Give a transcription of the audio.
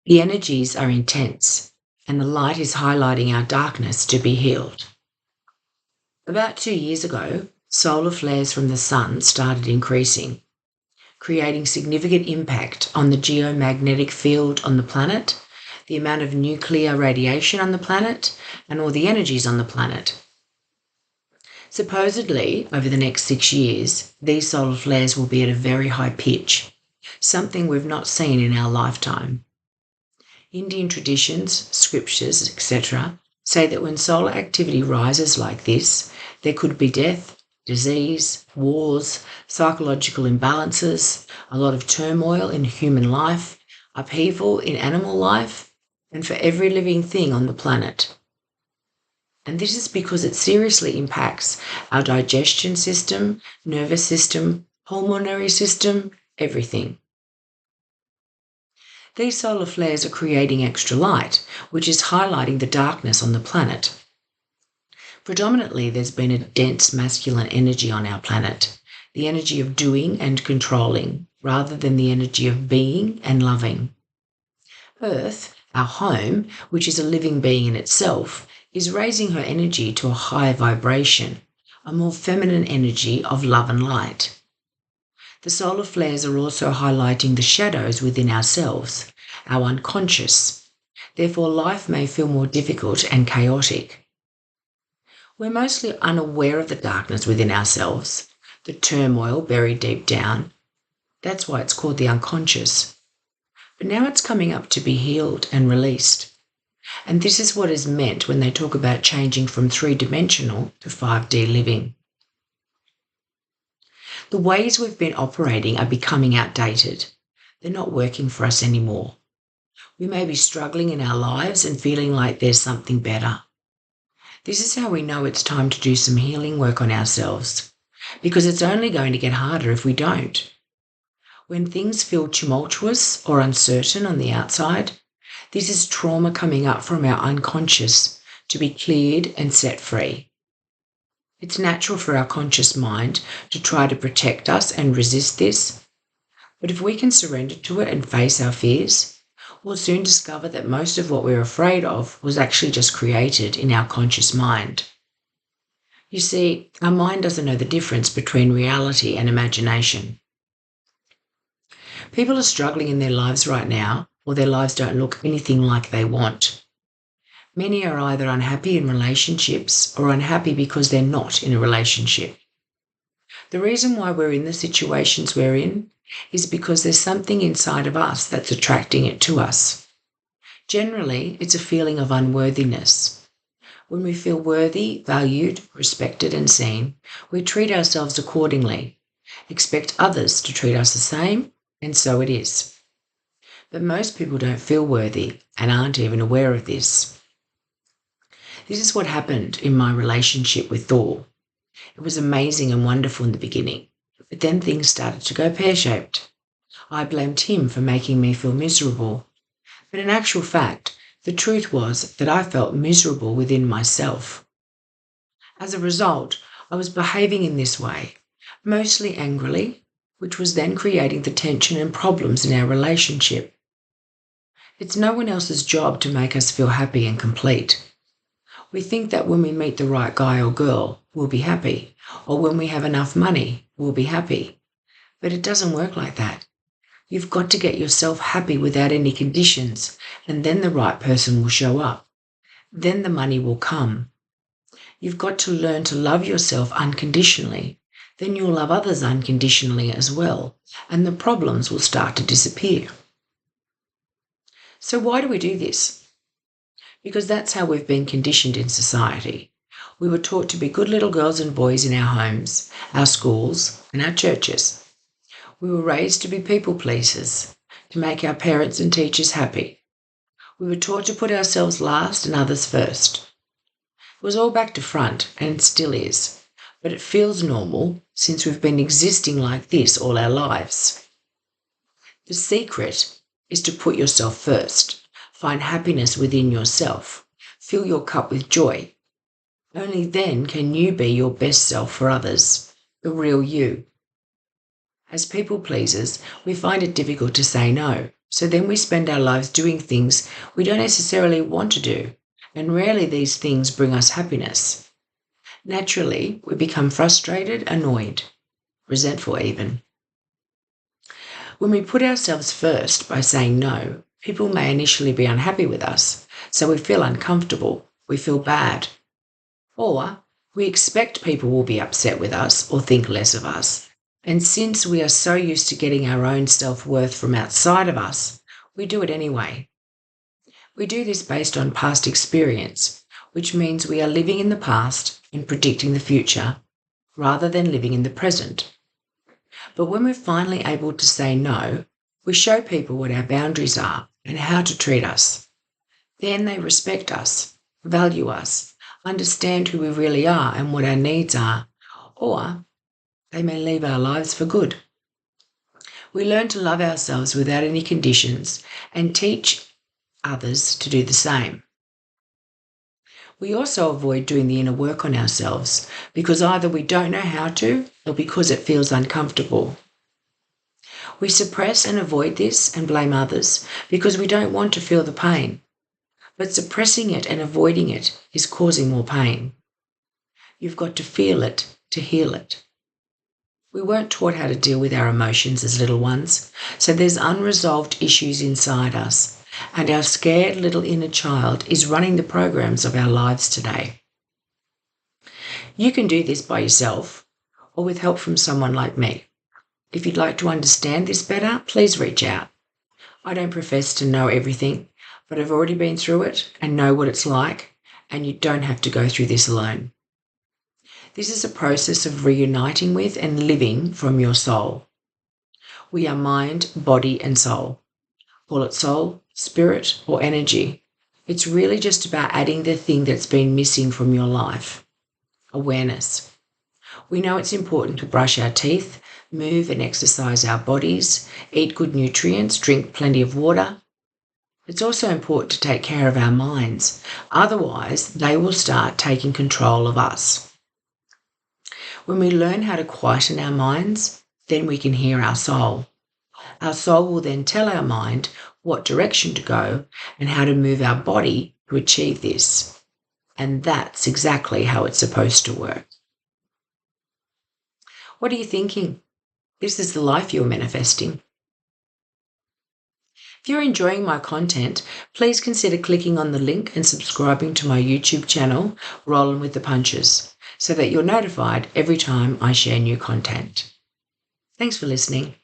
The energies are intense, and the light is highlighting our darkness to be healed. About 2 years ago, solar flares from the sun started increasing, creating significant impact on the geomagnetic field on the planet, the amount of nuclear radiation on the planet, and all the energies on the planet. Supposedly, over the next 6 years, these solar flares will be at a very high pitch, something we've not seen in our lifetime. Indian traditions, scriptures, etc., say that when solar activity rises like this, there could be death, disease, wars, psychological imbalances, a lot of turmoil in human life, upheaval in animal life, and for every living thing on the planet. And this is because it seriously impacts our digestion system, nervous system, hormonal system, everything. These solar flares are creating extra light, which is highlighting the darkness on the planet. Predominantly, there's been a dense masculine energy on our planet, the energy of doing and controlling, rather than the energy of being and loving. Earth, our home, which is a living being in itself, is raising her energy to a higher vibration, a more feminine energy of love and light. The solar flares are also highlighting the shadows within ourselves, our unconscious. Therefore, life may feel more difficult and chaotic. We're mostly unaware of the darkness within ourselves, the turmoil buried deep down. That's why it's called the unconscious. But now it's coming up to be healed and released. And this is what is meant when they talk about changing from 3-dimensional to 5D living. The ways we've been operating are becoming outdated. They're not working for us anymore. We may be struggling in our lives and feeling like there's something better. This is how we know it's time to do some healing work on ourselves, because it's only going to get harder if we don't. When things feel tumultuous or uncertain on the outside, this is trauma coming up from our unconscious to be cleared and set free. It's natural for our conscious mind to try to protect us and resist this, but if we can surrender to it and face our fears, we'll soon discover that most of what we're afraid of was actually just created in our conscious mind. You see, our mind doesn't know the difference between reality and imagination. People are struggling in their lives right now, or their lives don't look anything like they want. Many are either unhappy in relationships or unhappy because they're not in a relationship. The reason why we're in the situations we're in is because there's something inside of us that's attracting it to us. Generally, it's a feeling of unworthiness. When we feel worthy, valued, respected, and seen, we treat ourselves accordingly, expect others to treat us the same, and so it is. But most people don't feel worthy and aren't even aware of this. This is what happened in my relationship with Thor. It was amazing and wonderful in the beginning, but then things started to go pear-shaped. I blamed him for making me feel miserable, but in actual fact, the truth was that I felt miserable within myself. As a result, I was behaving in this way, mostly angrily, which was then creating the tension and problems in our relationship. It's no one else's job to make us feel happy and complete. We think that when we meet the right guy or girl, we'll be happy, or when we have enough money, we'll be happy. But it doesn't work like that. You've got to get yourself happy without any conditions, and then the right person will show up. Then the money will come. You've got to learn to love yourself unconditionally. Then you'll love others unconditionally as well, and the problems will start to disappear. So why do we do this? Because that's how we've been conditioned in society. We were taught to be good little girls and boys in our homes, our schools, and our churches. We were raised to be people pleasers, to make our parents and teachers happy. We were taught to put ourselves last and others first. It was all back to front, and it still is, but it feels normal since we've been existing like this all our lives. The secret is to put yourself first. Find happiness within yourself. Fill your cup with joy. Only then can you be your best self for others, the real you. As people pleasers, we find it difficult to say no. So then we spend our lives doing things we don't necessarily want to do, and rarely these things bring us happiness. Naturally, we become frustrated, annoyed, resentful even. When we put ourselves first by saying no, people may initially be unhappy with us, so we feel uncomfortable, we feel bad. Or we expect people will be upset with us or think less of us. And since we are so used to getting our own self-worth from outside of us, we do it anyway. We do this based on past experience, which means we are living in the past and predicting the future, rather than living in the present. But when we're finally able to say no, we show people what our boundaries are and how to treat us. Then they respect us, value us, understand who we really are and what our needs are, or they may leave our lives for good. We learn to love ourselves without any conditions and teach others to do the same. We also avoid doing the inner work on ourselves because either we don't know how to or because it feels uncomfortable. We suppress and avoid this and blame others because we don't want to feel the pain. But suppressing it and avoiding it is causing more pain. You've got to feel it to heal it. We weren't taught how to deal with our emotions as little ones, so there's unresolved issues inside us, and our scared little inner child is running the programs of our lives today. You can do this by yourself or with help from someone like me. If you'd like to understand this better, please reach out. I don't profess to know everything, but I've already been through it and know what it's like, and you don't have to go through this alone. This is a process of reuniting with and living from your soul. We are mind, body, and soul. Call it soul, spirit, or energy. It's really just about adding the thing that's been missing from your life: awareness. We know it's important to brush our teeth, move and exercise our bodies, eat good nutrients, drink plenty of water. It's also important to take care of our minds, otherwise they will start taking control of us. When we learn how to quieten our minds, then we can hear our soul. Our soul will then tell our mind what direction to go and how to move our body to achieve this. And that's exactly how it's supposed to work. What are you thinking? This is the life you're manifesting. If you're enjoying my content, please consider clicking on the link and subscribing to my YouTube channel, Rollin' with the Punches, so that you're notified every time I share new content. Thanks for listening.